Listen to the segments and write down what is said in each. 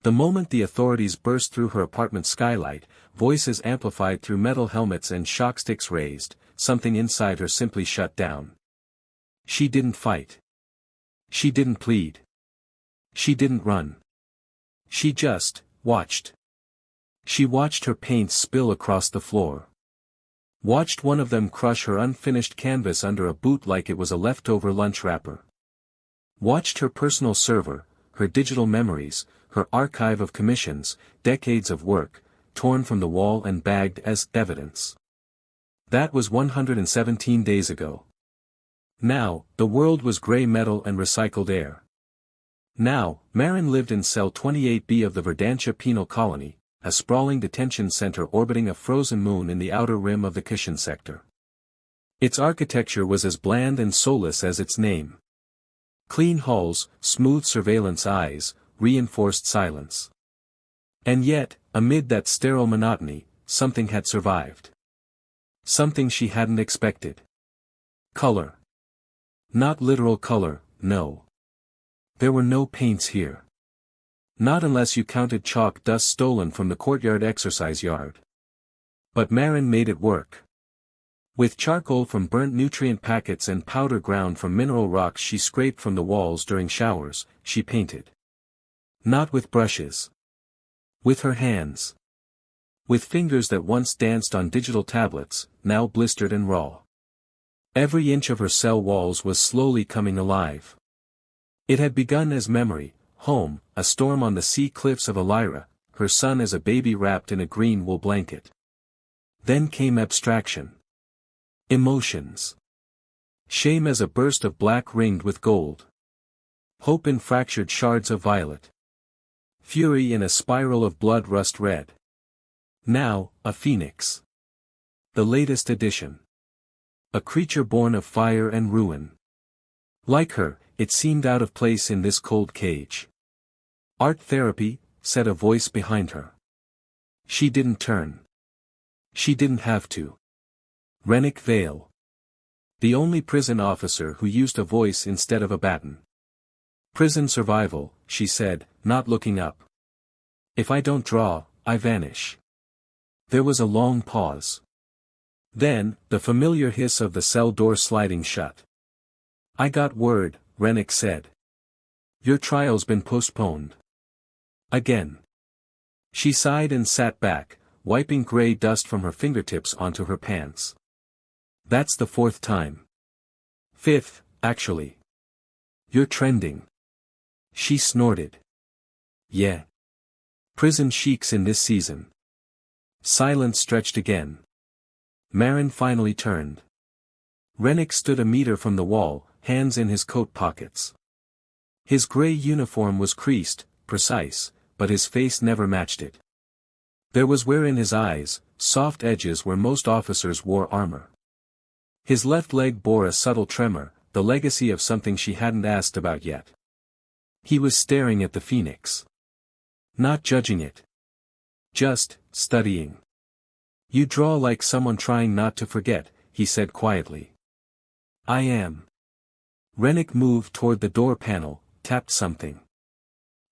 The moment the authorities burst through her apartment skylight, voices amplified through metal helmets and shock sticks raised, something inside her simply shut down. She didn't fight. She didn't plead. She didn't run. She just watched. She watched her paints spill across the floor. Watched one of them crush her unfinished canvas under a boot like it was a leftover lunch wrapper. Watched her personal server, her digital memories, her archive of commissions, decades of work, torn from the wall and bagged as evidence. That was 117 days ago. Now, the world was gray metal and recycled air. Now, Marin lived in cell 28B of the Verdantia Penal Colony, a sprawling detention center orbiting a frozen moon in the outer rim of the Kishin sector. Its architecture was as bland and soulless as its name. Clean halls, smooth surveillance eyes, reinforced silence. And yet, amid that sterile monotony, something had survived. Something she hadn't expected. Color. Not literal color, no. There were no paints here. Not unless you counted chalk dust stolen from the courtyard exercise yard. But Marin made it work. With charcoal from burnt nutrient packets and powder ground from mineral rocks she scraped from the walls during showers, she painted. Not with brushes. With her hands. With fingers that once danced on digital tablets, now blistered and raw. Every inch of her cell walls was slowly coming alive. It had begun as memory, home, a storm on the sea cliffs of Elira, her son as a baby wrapped in a green wool blanket. Then came abstraction. Emotions. Shame as a burst of black ringed with gold. Hope in fractured shards of violet. Fury in a spiral of blood rust red. Now, a phoenix. The latest edition. A creature born of fire and ruin. Like her, it seemed out of place in this cold cage. Art therapy, said a voice behind her. She didn't turn. She didn't have to. Rennick Vale. The only prison officer who used a voice instead of a baton. Prison survival, she said, not looking up. If I don't draw, I vanish. There was a long pause. Then, the familiar hiss of the cell door sliding shut. I got word, Rennick said. Your trial's been postponed. Again. She sighed and sat back, wiping gray dust from her fingertips onto her pants. That's the fourth time. Fifth, actually. You're trending. She snorted. Yeah. Prison sheiks in this season. Silence stretched again. Marin finally turned. Rennick stood a meter from the wall, hands in his coat pockets. His gray uniform was creased, precise, but his face never matched it. There was wear in his eyes, soft edges where most officers wore armor. His left leg bore a subtle tremor, the legacy of something she hadn't asked about yet. He was staring at the phoenix. Not judging it. Just, studying. You draw like someone trying not to forget, he said quietly. I am. Rennick moved toward the door panel, tapped something.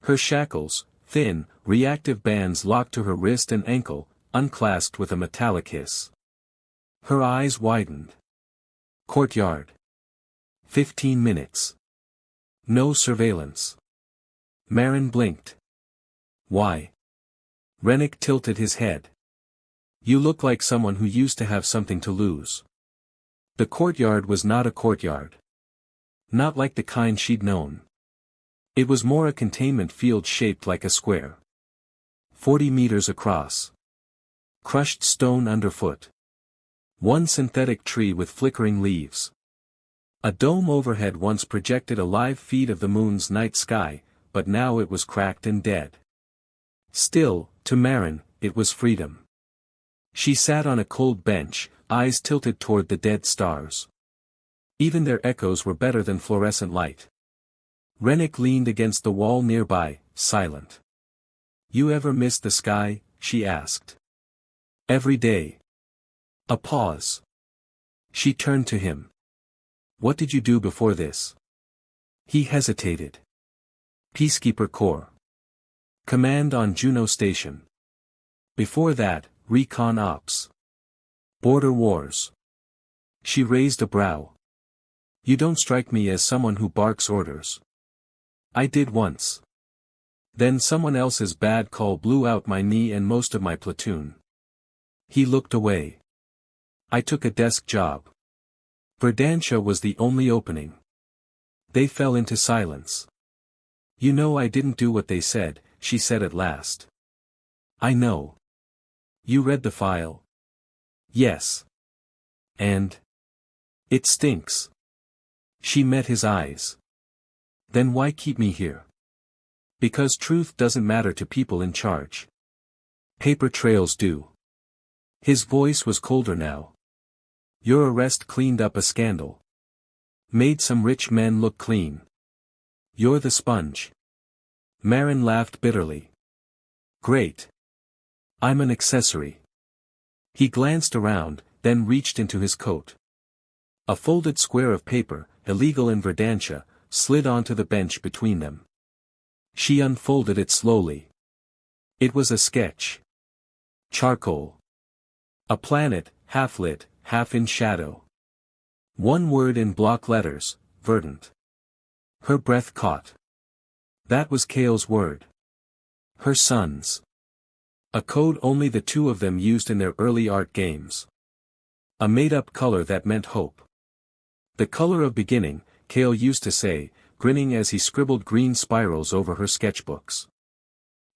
Her shackles, thin, reactive bands locked to her wrist and ankle, unclasped with a metallic hiss. Her eyes widened. Courtyard. 15 minutes. No surveillance. Marin blinked. Why? Rennick tilted his head. You look like someone who used to have something to lose. The courtyard was not a courtyard. Not like the kind she'd known. It was more a containment field shaped like a square. 40 meters across. Crushed stone underfoot. One synthetic tree with flickering leaves. A dome overhead once projected a live feed of the moon's night sky, but now it was cracked and dead. Still, to Marin, it was freedom. She sat on a cold bench, eyes tilted toward the dead stars. Even their echoes were better than fluorescent light. Rennick leaned against the wall nearby, silent. You ever miss the sky? She asked. Every day. A pause. She turned to him. What did you do before this? He hesitated. Peacekeeper Corps. Command on Juno Station. Before that, Recon Ops. Border Wars. She raised a brow. You don't strike me as someone who barks orders. I did once. Then someone else's bad call blew out my knee and most of my platoon. He looked away. I took a desk job. Verdantia was the only opening. They fell into silence. You know I didn't do what they said, she said at last. I know. You read the file? Yes. And? It stinks. She met his eyes. Then why keep me here? Because truth doesn't matter to people in charge. Paper trails do. His voice was colder now. Your arrest cleaned up a scandal. Made some rich men look clean. You're the sponge. Marin laughed bitterly. Great. I'm an accessory. He glanced around, then reached into his coat. A folded square of paper, illegal in Verdantia, slid onto the bench between them. She unfolded it slowly. It was a sketch. Charcoal. A planet, half lit, half in shadow. One word in block letters, verdant. Her breath caught. That was Kale's word. Her son's. A code only the two of them used in their early art games. A made-up color that meant hope. The color of beginning, Kale used to say, grinning as he scribbled green spirals over her sketchbooks.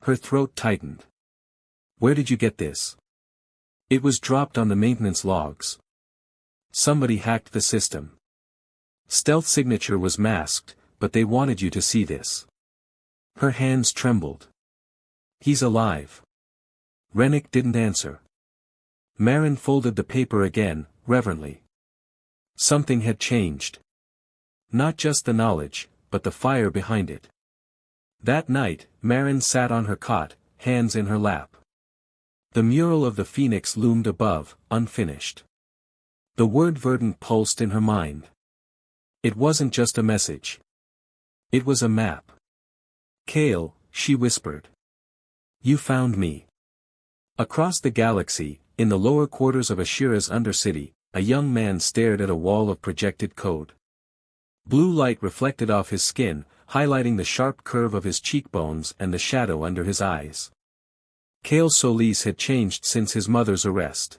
Her throat tightened. Where did you get this? It was dropped on the maintenance logs. Somebody hacked the system. Stealth signature was masked, but they wanted you to see this. Her hands trembled. He's alive. Rennick didn't answer. Marin folded the paper again, reverently. Something had changed. Not just the knowledge, but the fire behind it. That night, Marin sat on her cot, hands in her lap. The mural of the phoenix loomed above, unfinished. The word verdant pulsed in her mind. It wasn't just a message. It was a map. Kale, she whispered. You found me. Across the galaxy, in the lower quarters of Ashira's undercity, a young man stared at a wall of projected code. Blue light reflected off his skin, highlighting the sharp curve of his cheekbones and the shadow under his eyes. Kale Solis had changed since his mother's arrest.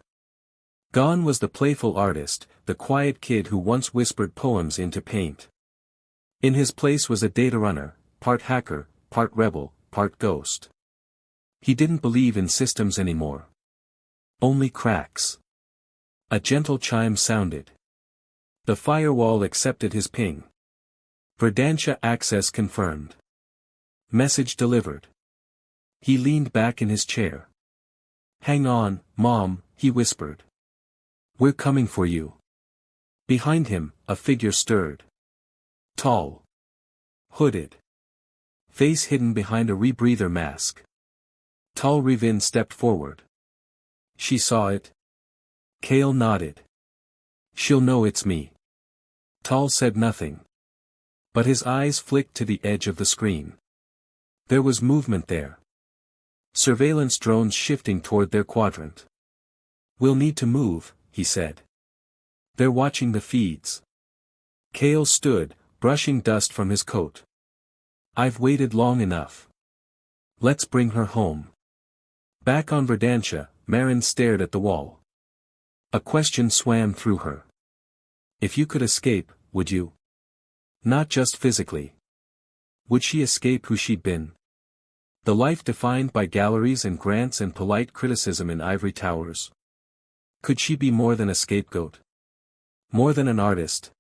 Gone was the playful artist, the quiet kid who once whispered poems into paint. In his place was a data runner, part hacker, part rebel, part ghost. He didn't believe in systems anymore. Only cracks. A gentle chime sounded. The firewall accepted his ping. Verdantia access confirmed. Message delivered. He leaned back in his chair. Hang on, Mom, he whispered. We're coming for you. Behind him, a figure stirred. Tall. Hooded. Face hidden behind a rebreather mask. Tal Rivin stepped forward. She saw it. Kale nodded. She'll know it's me. Tal said nothing. But his eyes flicked to the edge of the screen. There was movement there. Surveillance drones shifting toward their quadrant. We'll need to move, he said. They're watching the feeds. Kale stood, brushing dust from his coat. I've waited long enough. Let's bring her home. Back on Verdantia, Marin stared at the wall. A question swam through her. If you could escape, would you? Not just physically. Would she escape who she'd been? The life defined by galleries and grants and polite criticism in ivory towers. Could she be more than a scapegoat? More than an artist?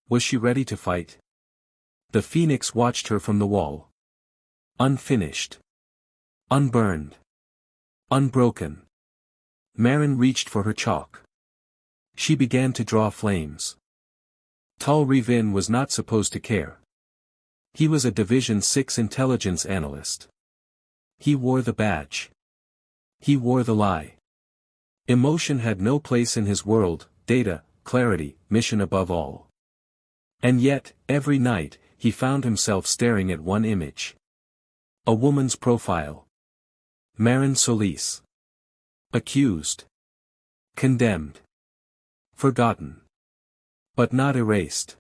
Was she ready to fight? The phoenix watched her from the wall. Unfinished. Unburned. Unbroken. Marin reached for her chalk. She began to draw flames. Tal Rivin was not supposed to care. He was a Division 6 intelligence analyst. He wore the badge. He wore the lie. Emotion had no place in his world, data, clarity, mission above all. And yet, every night, he found himself staring at one image. A woman's profile. Marin Solis. Accused. Condemned. Forgotten. But not erased.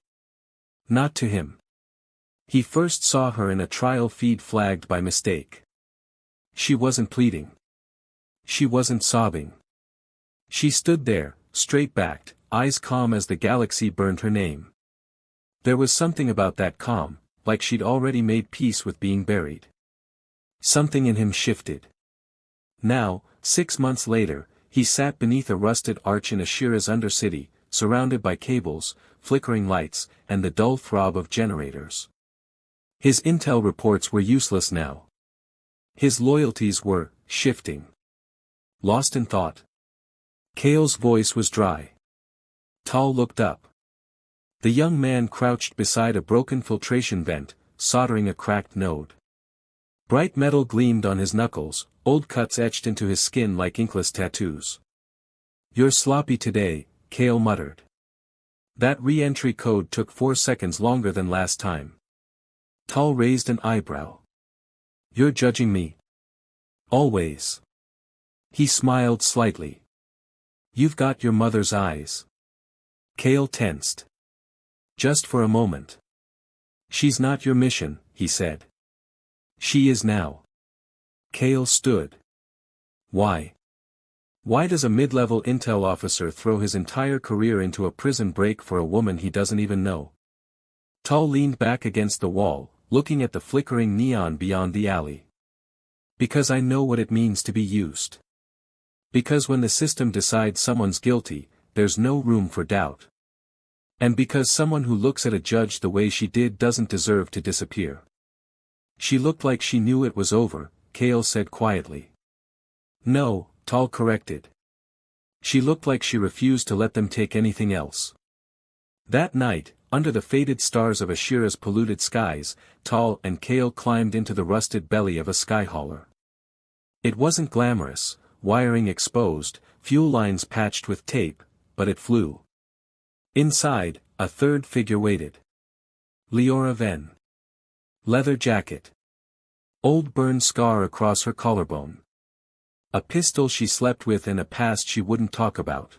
Not to him. He first saw her in a trial feed flagged by mistake. She wasn't pleading. She wasn't sobbing. She stood there, straight-backed, eyes calm as the galaxy burned her name. There was something about that calm, like she'd already made peace with being buried. Something in him shifted. Now, 6 months later, he sat beneath a rusted arch in Ashira's undercity, surrounded by cables, flickering lights, and the dull throb of generators. His intel reports were useless now. His loyalties were shifting. Lost in thought. Kale's voice was dry. Tal looked up. The young man crouched beside a broken filtration vent, soldering a cracked node. Bright metal gleamed on his knuckles, old cuts etched into his skin like inkless tattoos. "You're sloppy today," Kale muttered. That re-entry code took 4 seconds longer than last time. Tal raised an eyebrow. "You're judging me?" "Always." He smiled slightly. "You've got your mother's eyes." Kale tensed. "Just for a moment." "She's not your mission," he said. "She is now." Kale stood. "Why? Why does a mid-level intel officer throw his entire career into a prison break for a woman he doesn't even know?" Tal leaned back against the wall, looking at the flickering neon beyond the alley. "Because I know what it means to be used. Because when the system decides someone's guilty, there's no room for doubt. And because someone who looks at a judge the way she did doesn't deserve to disappear." "She looked like she knew it was over," Kale said quietly. "No," Tal corrected. "She looked like she refused to let them take anything else." That night, under the faded stars of Ashira's polluted skies, Tal and Kale climbed into the rusted belly of a skyhauler. It wasn't glamorous, wiring exposed, fuel lines patched with tape, but it flew. Inside, a third figure waited. Leora Venn. Leather jacket. Old burn scar across her collarbone. A pistol she slept with and a past she wouldn't talk about.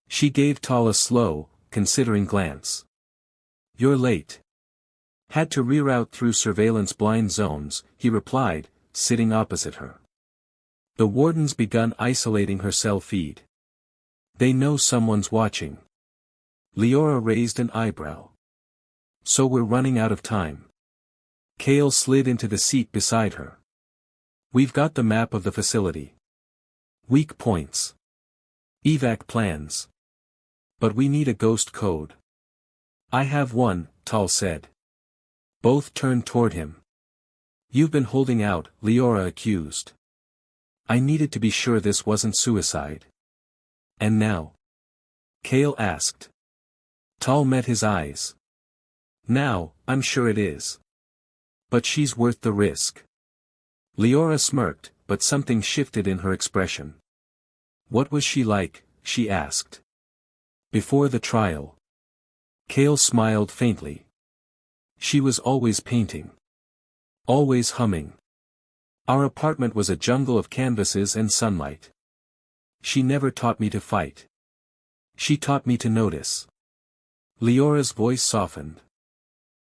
She gave Tal a slow, considering glance. "You're late." "Had to reroute through surveillance blind zones," he replied, sitting opposite her. "The warden's begun isolating her cell feed. They know someone's watching." Leora raised an eyebrow. "So we're running out of time." Kale slid into the seat beside her. "We've got the map of the facility. Weak points. Evac plans. But we need a ghost code." "I have one," Tal said. Both turned toward him. "You've been holding out," Leora accused. "I needed to be sure this wasn't suicide." "And now?" Kale asked. Tal met his eyes. "Now, I'm sure it is. But she's worth the risk." Leora smirked, but something shifted in her expression. "What was she like?" she asked. "Before the trial." Kale smiled faintly. "She was always painting. Always humming. Our apartment was a jungle of canvases and sunlight. She never taught me to fight. She taught me to notice." Leora's voice softened.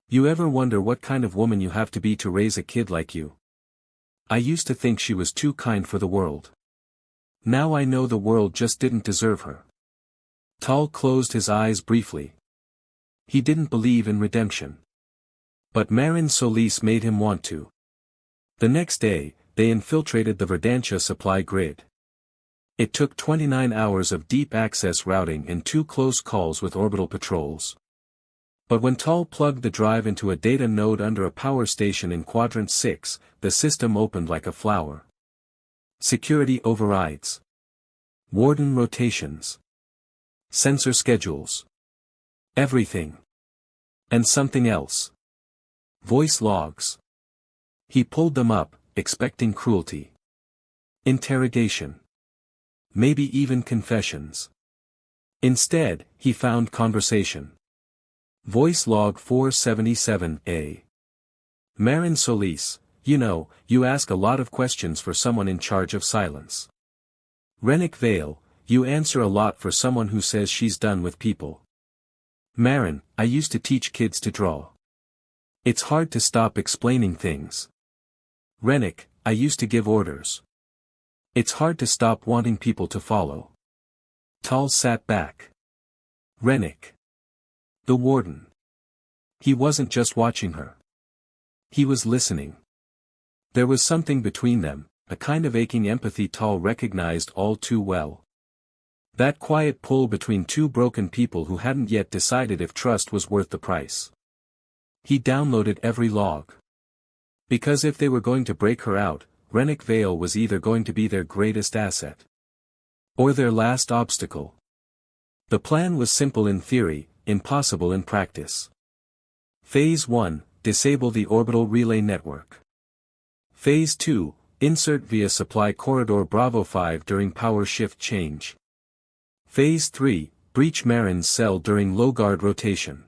"You ever wonder what kind of woman you have to be to raise a kid like you? I used to think she was too kind for the world. Now I know the world just didn't deserve her." Tal closed his eyes briefly. He didn't believe in redemption. But Marin Solis made him want to. The next day, they infiltrated the Verdantia supply grid. It took 29 hours of deep access routing and 2 close calls with orbital patrols. But when Tal plugged the drive into a data node under a power station in Quadrant 6, the system opened like a flower. Security overrides. Warden rotations. Sensor schedules. Everything. And something else. Voice logs. He pulled them up, expecting cruelty. Interrogation. Maybe even confessions. Instead, he found conversation. Voice log 477-A. Marin Solis, You know, you ask a lot of questions for someone in charge of silence. Rennick Vale, you answer a lot for someone who says she's done with people. Marin, I used to teach kids to draw. It's hard to stop explaining things. Rennick, I used to give orders. It's hard to stop wanting people to follow. Tal sat back. Rennick. The warden. He wasn't just watching her. He was listening. There was something between them, a kind of aching empathy Tal recognized all too well. That quiet pull between two broken people who hadn't yet decided if trust was worth the price. He downloaded every log. Because if they were going to break her out, Rennick Vale was either going to be their greatest asset or their last obstacle. The plan was simple in theory, impossible in practice. Phase 1, disable the orbital relay network. Phase 2, insert via supply corridor Bravo 5 during power shift change. Phase 3, breach Marin's cell during low guard rotation.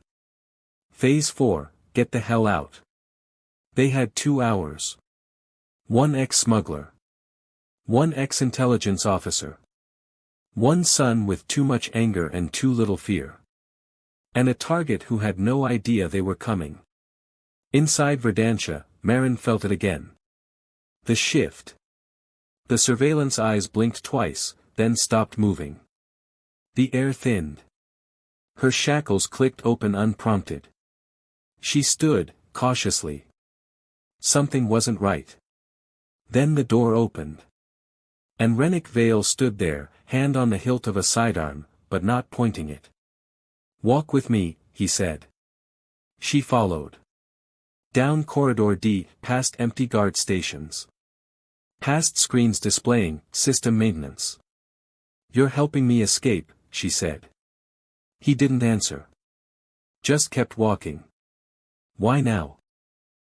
Phase 4, get the hell out. They had 2 hours. 1 ex-smuggler. 1 ex-intelligence officer. 1 son with too much anger and too little fear. And a target who had no idea they were coming. Inside Verdantia, Marin felt it again. The shift. The surveillance eyes blinked twice, then stopped moving. The air thinned. Her shackles clicked open unprompted. She stood, cautiously. Something wasn't right. Then the door opened. And Rennick Vale stood there, hand on the hilt of a sidearm, but not pointing it. Walk with me, he said. She followed. Down Corridor D, past empty guard stations. Past screens displaying, system maintenance. You're helping me escape, she said. He didn't answer. Just kept walking. Why now?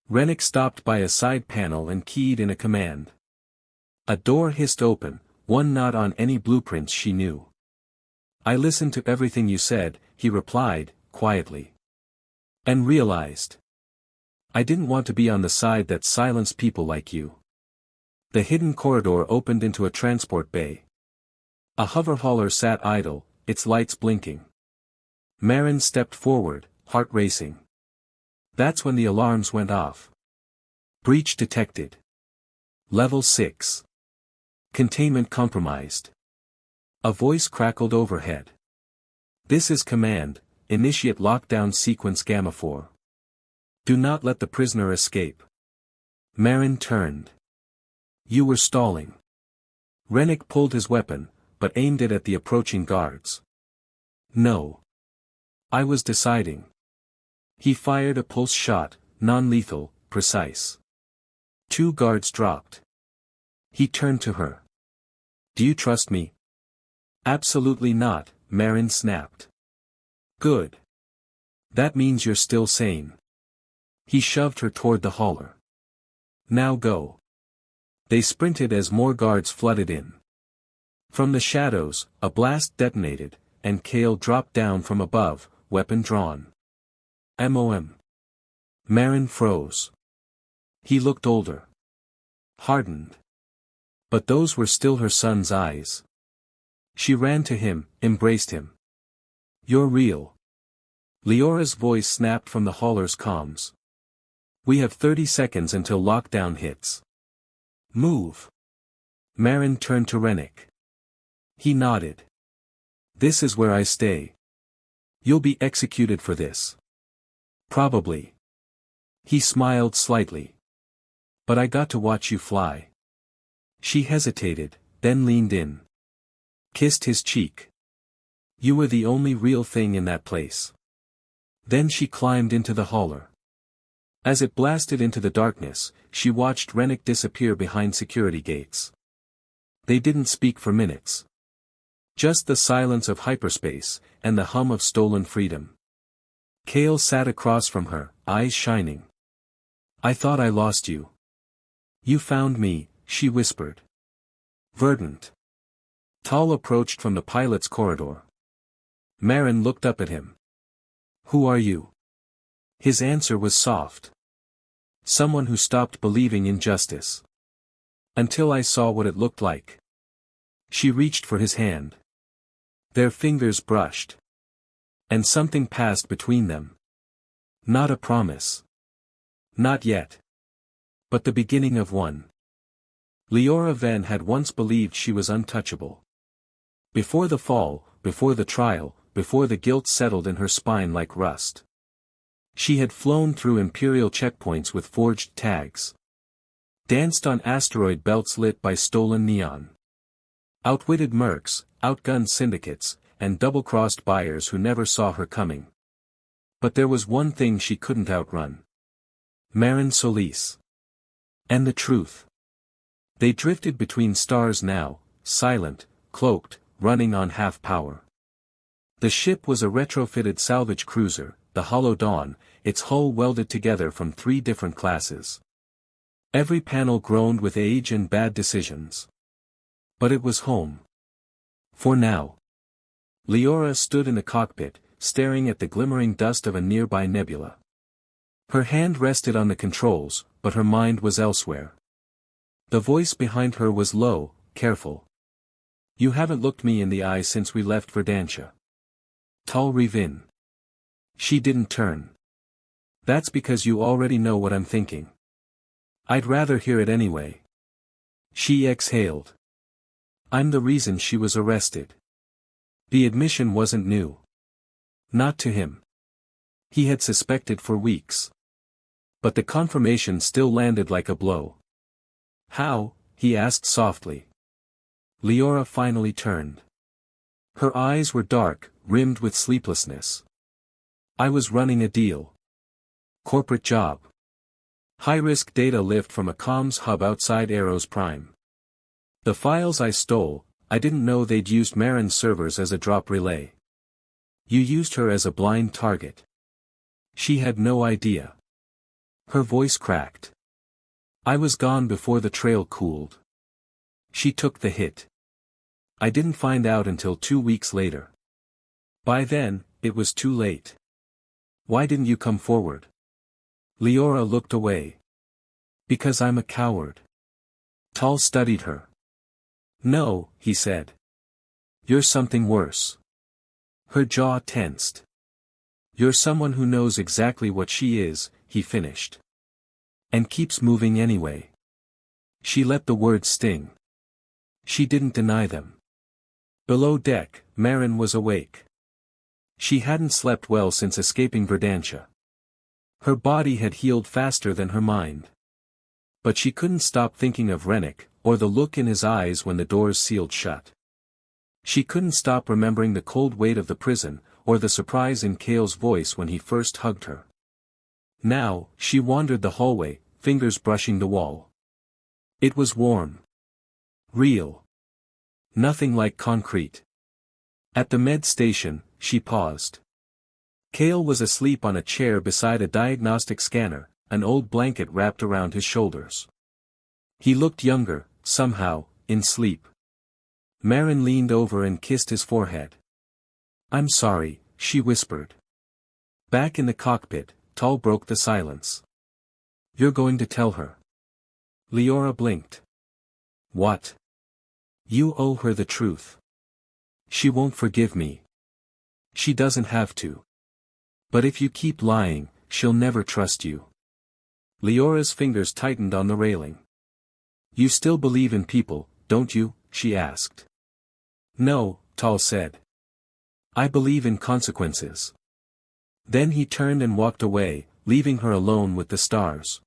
Rennick stopped by a side panel and keyed in a command. A door hissed open, one not on any blueprints she knew. I listened to everything you said, he replied, quietly. And realized. I didn't want to be on the side that silenced people like you. The hidden corridor opened into a transport bay. A hover hauler sat idle, its lights blinking. Marin stepped forward, heart racing. That's when the alarms went off. Breach detected. Level 6. Containment compromised. A voice crackled overhead. This is command, initiate lockdown sequence Gamma 4. Do not let the prisoner escape. Marin turned. You were stalling. Rennick pulled his weapon, but aimed it at the approaching guards. No. I was deciding. He fired a pulse shot, non-lethal, precise. 2 guards dropped. He turned to her. Do you trust me? Absolutely not, Marin snapped. Good. That means you're still sane. He shoved her toward the hauler. Now go. They sprinted as more guards flooded in. From the shadows, a blast detonated, and Kale dropped down from above, weapon drawn. MOM. Marin froze. He looked older. Hardened. But those were still her son's eyes. She ran to him, embraced him. You're real. Leora's voice snapped from the hauler's comms. We have 30 seconds until lockdown hits. Move. Marin turned to Rennick. He nodded. This is where I stay. You'll be executed for this. Probably. He smiled slightly. But I got to watch you fly. She hesitated, then leaned in. Kissed his cheek. You were the only real thing in that place. Then she climbed into the hauler. As it blasted into the darkness, she watched Rennick disappear behind security gates. They didn't speak for minutes. Just the silence of hyperspace, and the hum of stolen freedom. Kale sat across from her, eyes shining. I thought I lost you. You found me, she whispered. Verdant. Tal approached from the pilot's corridor. Marin looked up at him. Who are you? His answer was soft. Someone who stopped believing in justice. Until I saw what it looked like. She reached for his hand. Their fingers brushed. And something passed between them. Not a promise. Not yet. But the beginning of one. Leora Venn had once believed she was untouchable. Before the fall, before the trial, before the guilt settled in her spine like rust. She had flown through imperial checkpoints with forged tags. Danced on asteroid belts lit by stolen neon. Outwitted mercs, outgunned syndicates, and double-crossed buyers who never saw her coming. But there was one thing she couldn't outrun. Marin Solis. And the truth. They drifted between stars now, silent, cloaked, running on half-power. The ship was a retrofitted salvage cruiser, the Hollow Dawn, its hull welded together from 3 different classes. Every panel groaned with age and bad decisions. But it was home. For now. Leora stood in the cockpit, staring at the glimmering dust of a nearby nebula. Her hand rested on the controls, but her mind was elsewhere. The voice behind her was low, careful. You haven't looked me in the eye since we left Verdantia. Tal Revin. She didn't turn. That's because you already know what I'm thinking. I'd rather hear it anyway. She exhaled. I'm the reason she was arrested. The admission wasn't new. Not to him. He had suspected for weeks. But the confirmation still landed like a blow. How? He asked softly. Leora finally turned. Her eyes were dark, rimmed with sleeplessness. I was running a deal. Corporate job. High-risk data lift from a comms hub outside Arrows Prime. The files I stole, I didn't know they'd used Marin's servers as a drop relay. You used her as a blind target. She had no idea. Her voice cracked. I was gone before the trail cooled. She took the hit. I didn't find out until 2 weeks later. By then, it was too late. Why didn't you come forward? Leora looked away. Because I'm a coward. Tal studied her. No, he said. You're something worse. Her jaw tensed. You're someone who knows exactly what she is, he finished. And keeps moving anyway. She let the words sting. She didn't deny them. Below deck, Marin was awake. She hadn't slept well since escaping Verdantia. Her body had healed faster than her mind. But she couldn't stop thinking of Rennick, or the look in his eyes when the doors sealed shut. She couldn't stop remembering the cold weight of the prison, or the surprise in Kale's voice when he first hugged her. Now, she wandered the hallway, fingers brushing the wall. It was warm. Real. Nothing like concrete. At the med station, she paused. Kale was asleep on a chair beside a diagnostic scanner, an old blanket wrapped around his shoulders. He looked younger, somehow, in sleep. Marin leaned over and kissed his forehead. I'm sorry, she whispered. Back in the cockpit, Tal broke the silence. You're going to tell her. Leora blinked. What? You owe her the truth. She won't forgive me. She doesn't have to. But if you keep lying, she'll never trust you. Leora's fingers tightened on the railing. You still believe in people, don't you? She asked. No, Tal said. I believe in consequences. Then he turned and walked away, leaving her alone with the stars.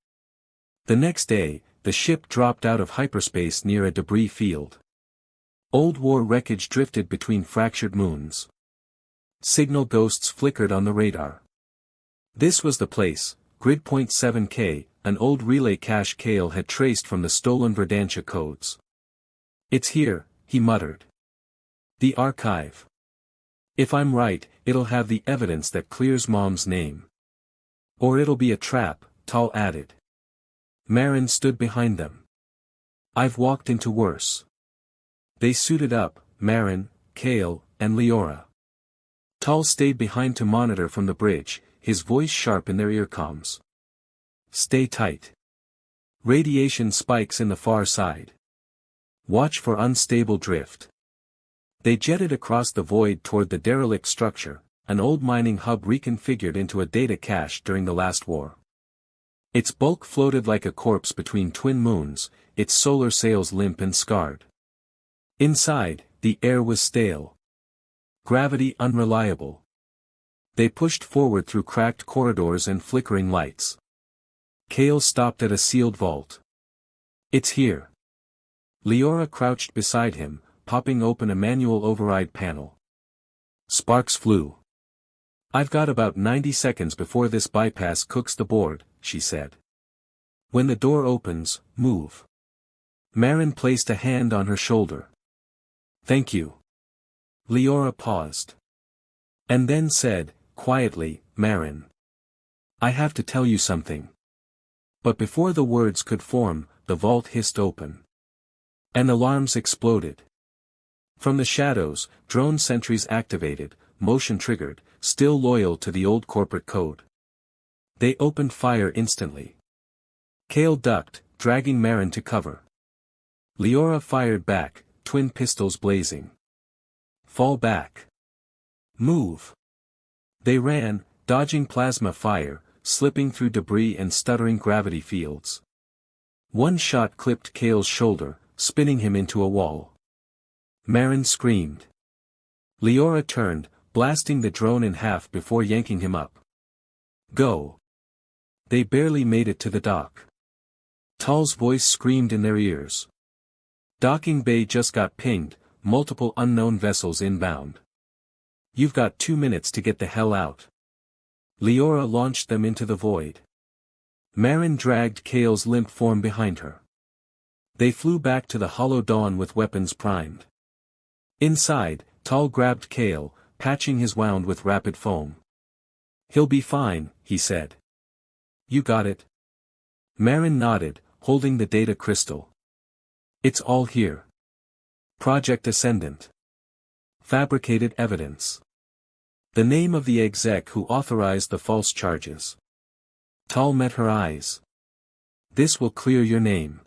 The next day, the ship dropped out of hyperspace near a debris field. Old war wreckage drifted between fractured moons. Signal ghosts flickered on the radar. This was the place, Grid Point 7K, an old relay cache Kale had traced from the stolen Verdantia codes. It's here, he muttered. The archive. If I'm right, it'll have the evidence that clears Mom's name. Or it'll be a trap, Tal added. Marin stood behind them. I've walked into worse. They suited up, Marin, Kale, and Leora. Tal stayed behind to monitor from the bridge, his voice sharp in their earcoms. Stay tight. Radiation spikes in the far side. Watch for unstable drift. They jetted across the void toward the derelict structure, an old mining hub reconfigured into a data cache during the last war. Its bulk floated like a corpse between twin moons, its solar sails limp and scarred. Inside, the air was stale. Gravity unreliable. They pushed forward through cracked corridors and flickering lights. Kale stopped at a sealed vault. It's here. Leora crouched beside him, popping open a manual override panel. Sparks flew. I've got about 90 seconds before this bypass cooks the board, she said. When the door opens, move. Marin placed a hand on her shoulder. Thank you. Leora paused. And then said, quietly, Marin. I have to tell you something. But before the words could form, the vault hissed open. And alarms exploded. From the shadows, drone sentries activated, motion triggered, still loyal to the old corporate code. They opened fire instantly. Kale ducked, dragging Marin to cover. Leora fired back, twin pistols blazing. Fall back. Move. They ran, dodging plasma fire, slipping through debris and stuttering gravity fields. One shot clipped Kale's shoulder, spinning him into a wall. Marin screamed. Leora turned, blasting the drone in half before yanking him up. Go. They barely made it to the dock. Tal's voice screamed in their ears. Docking bay just got pinged, multiple unknown vessels inbound. You've got 2 minutes to get the hell out. Leora launched them into the void. Marin dragged Kale's limp form behind her. They flew back to the hollow dawn with weapons primed. Inside, Tal grabbed Kale, patching his wound with rapid foam. He'll be fine, he said. You got it? Marin nodded, holding the data crystal. It's all here. Project Ascendant. Fabricated evidence. The name of the exec who authorized the false charges. Tal met her eyes. This will clear your name.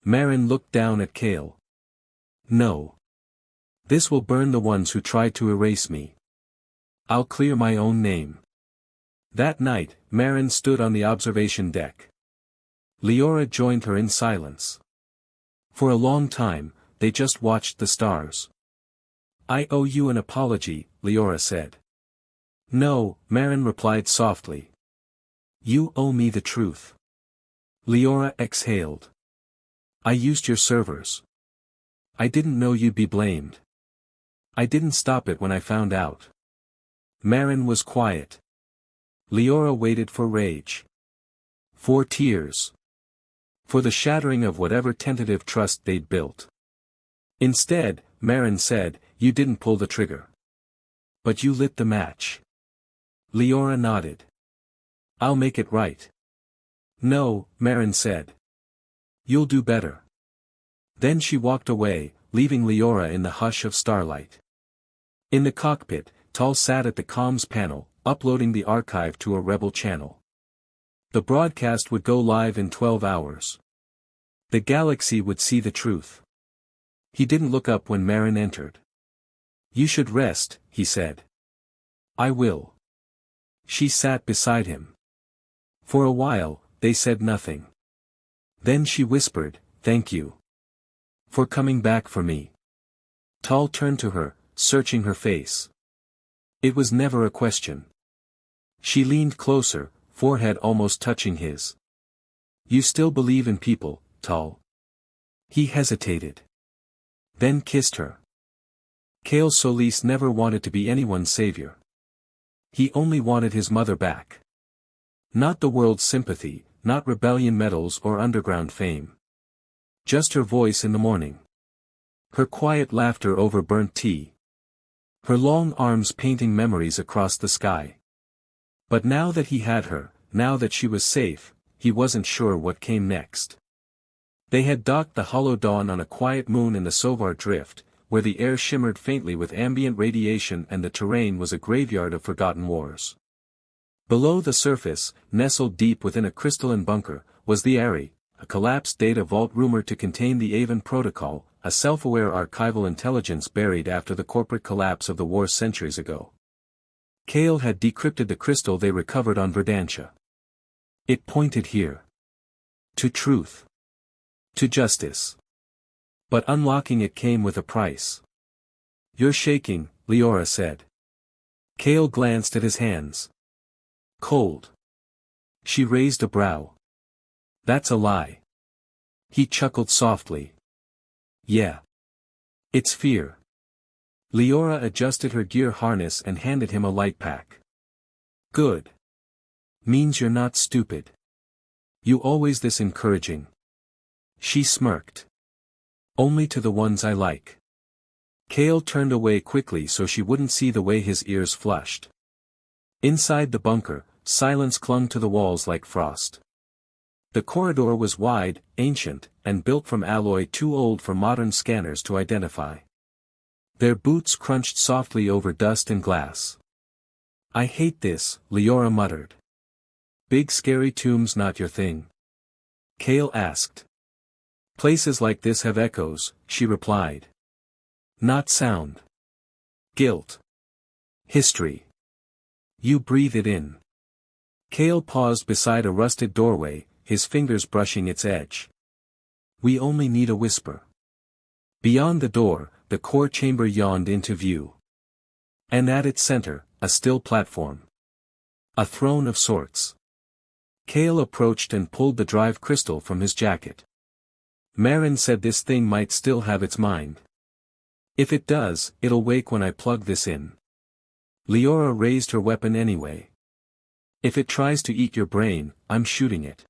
Marin looked down at Kale. No. This will burn the ones who tried to erase me. I'll clear my own name. That night, Marin stood on the observation deck. Leora joined her in silence. For a long time, they just watched the stars. I owe you an apology, Leora said. No, Marin replied softly. You owe me the truth. Leora exhaled. I used your servers. I didn't know you'd be blamed. I didn't stop it when I found out. Marin was quiet. Leora waited for rage. For tears. For the shattering of whatever tentative trust they'd built. Instead, Marin said, you didn't pull the trigger. But you lit the match. Leora nodded. I'll make it right. No, Marin said. You'll do better. Then she walked away, leaving Leora in the hush of starlight. In the cockpit, Tal sat at the comms panel, uploading the archive to a rebel channel. The broadcast would go live in 12 hours. The galaxy would see the truth. He didn't look up when Marin entered. You should rest, he said. I will. She sat beside him. For a while, they said nothing. Then she whispered, thank you. For coming back for me. Tal turned to her, searching her face. It was never a question. She leaned closer, forehead almost touching his. You still believe in people, Tal? He hesitated. Then kissed her. Kale Solis never wanted to be anyone's savior. He only wanted his mother back. Not the world's sympathy, not rebellion medals or underground fame. Just her voice in the morning. Her quiet laughter over burnt tea. Her long arms painting memories across the sky. But now that he had her, now that she was safe, he wasn't sure what came next. They had docked the hollow dawn on a quiet moon in the Sovar Drift, where the air shimmered faintly with ambient radiation and the terrain was a graveyard of forgotten wars. Below the surface, nestled deep within a crystalline bunker, was the ARI, a collapsed data vault rumored to contain the Avon Protocol, a self-aware archival intelligence buried after the corporate collapse of the war centuries ago. Kale had decrypted the crystal they recovered on Verdantia. It pointed here. To truth. To justice. But unlocking it came with a price. "You're shaking," Leora said. Kale glanced at his hands. Cold. She raised a brow. "That's a lie." He chuckled softly. "Yeah. It's fear." Leora adjusted her gear harness and handed him a light pack. "Good. Means you're not stupid. You always this encouraging." She smirked. "Only to the ones I like." Kale turned away quickly so she wouldn't see the way his ears flushed. Inside the bunker, silence clung to the walls like frost. The corridor was wide, ancient, and built from alloy too old for modern scanners to identify. Their boots crunched softly over dust and glass. "I hate this," Leora muttered. "Big scary tombs not your thing?" Kale asked. "Places like this have echoes," she replied. "Not sound. Guilt. History. You breathe it in." Kale paused beside a rusted doorway, his fingers brushing its edge. "We only need a whisper." Beyond the door, the core chamber yawned into view. And at its center, a still platform. A throne of sorts. Kale approached and pulled the drive crystal from his jacket. "Marin said this thing might still have its mind. If it does, it'll wake when I plug this in." Leora raised her weapon anyway. "If it tries to eat your brain, I'm shooting it."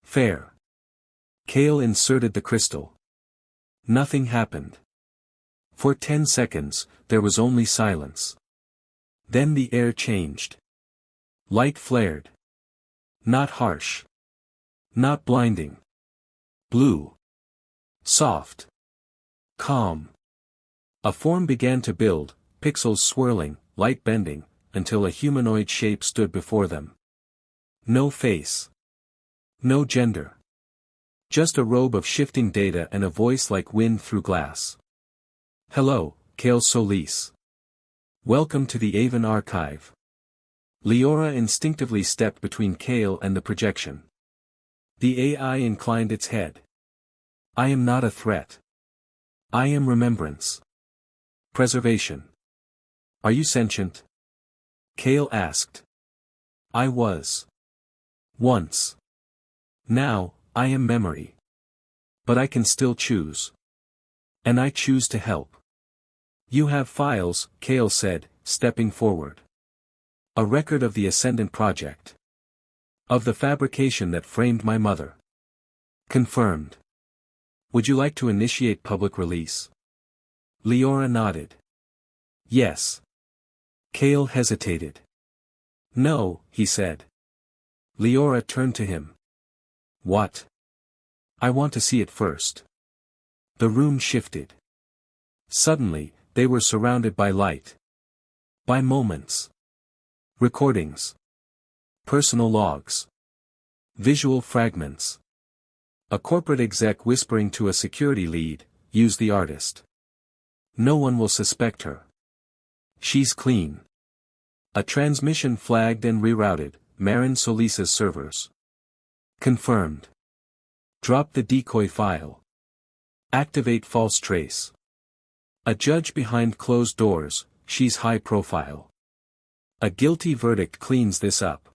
"Fair." Kale inserted the crystal. Nothing happened. For 10 seconds, there was only silence. Then the air changed. Light flared. Not harsh. Not blinding. Blue. Soft. Calm. A form began to build, pixels swirling, light bending, until a humanoid shape stood before them. No face. No gender. Just a robe of shifting data and a voice like wind through glass. "Hello, Kale Solis. Welcome to the Avon Archive." Leora instinctively stepped between Kale and the projection. The AI inclined its head. "I am not a threat. I am remembrance. Preservation. Are you sentient?" Kale asked. "I was. Once. Now, I am memory. But I can still choose. And I choose to help." "You have files," Kale said, stepping forward. "A record of the Ascendant Project. Of the fabrication that framed my mother." "Confirmed. Would you like to initiate public release?" Leora nodded. "Yes." Kale hesitated. "No," he said. Leora turned to him. "What?" "I want to see it first." The room shifted. Suddenly, they were surrounded by light. By moments. Recordings. Personal logs. Visual fragments. A corporate exec whispering to a security lead, "Use the artist. No one will suspect her. She's clean." A transmission flagged and rerouted, Marin Solis's servers. "Confirmed. Drop the decoy file. Activate false trace. A judge behind closed doors, she's high profile. A guilty verdict cleans this up.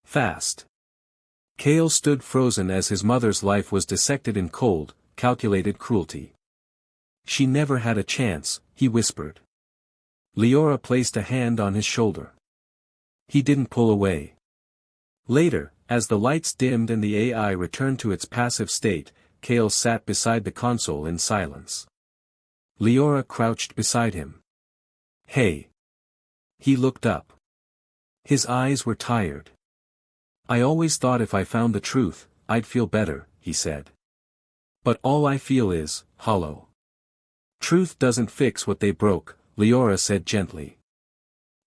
Fast." Kale stood frozen as his mother's life was dissected in cold, calculated cruelty. "She never had a chance," he whispered. Leora placed a hand on his shoulder. He didn't pull away. Later, as the lights dimmed and the AI returned to its passive state, Kale sat beside the console in silence. Leora crouched beside him. "Hey." He looked up. His eyes were tired. "I always thought if I found the truth, I'd feel better," he said. "But all I feel is hollow." "Truth doesn't fix what they broke," Leora said gently.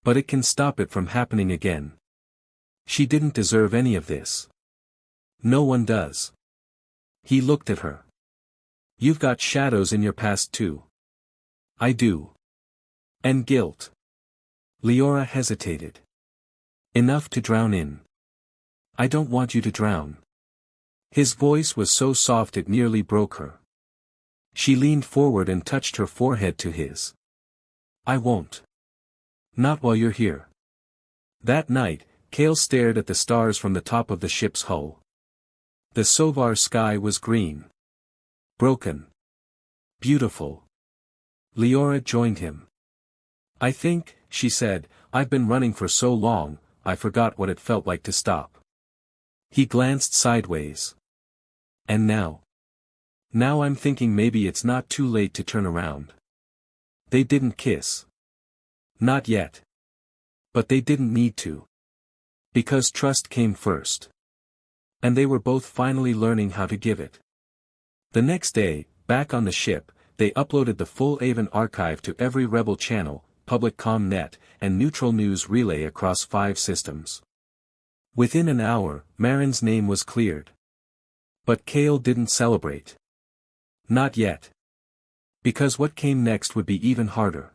"But it can stop it from happening again." She didn't deserve any of this. No one does. He looked at her. You've got shadows in your past too. I do. And guilt. Leora hesitated. Enough to drown in. I don't want you to drown. His voice was so soft it nearly broke her. She leaned forward and touched her forehead to his. I won't. Not while you're here. That night, Kale stared at the stars from the top of the ship's hull. The Sovar sky was green. Broken. Beautiful. Leora joined him. I think, she said, I've been running for so long, I forgot what it felt like to stop. He glanced sideways. And now? Now I'm thinking maybe it's not too late to turn around. They didn't kiss. Not yet. But they didn't need to. Because trust came first. And they were both finally learning how to give it. The next day, back on the ship, they uploaded the full Avon archive to every Rebel channel, public comm net, and neutral news relay across 5 systems. Within an hour, Marin's name was cleared. But Kale didn't celebrate. Not yet. Because what came next would be even harder.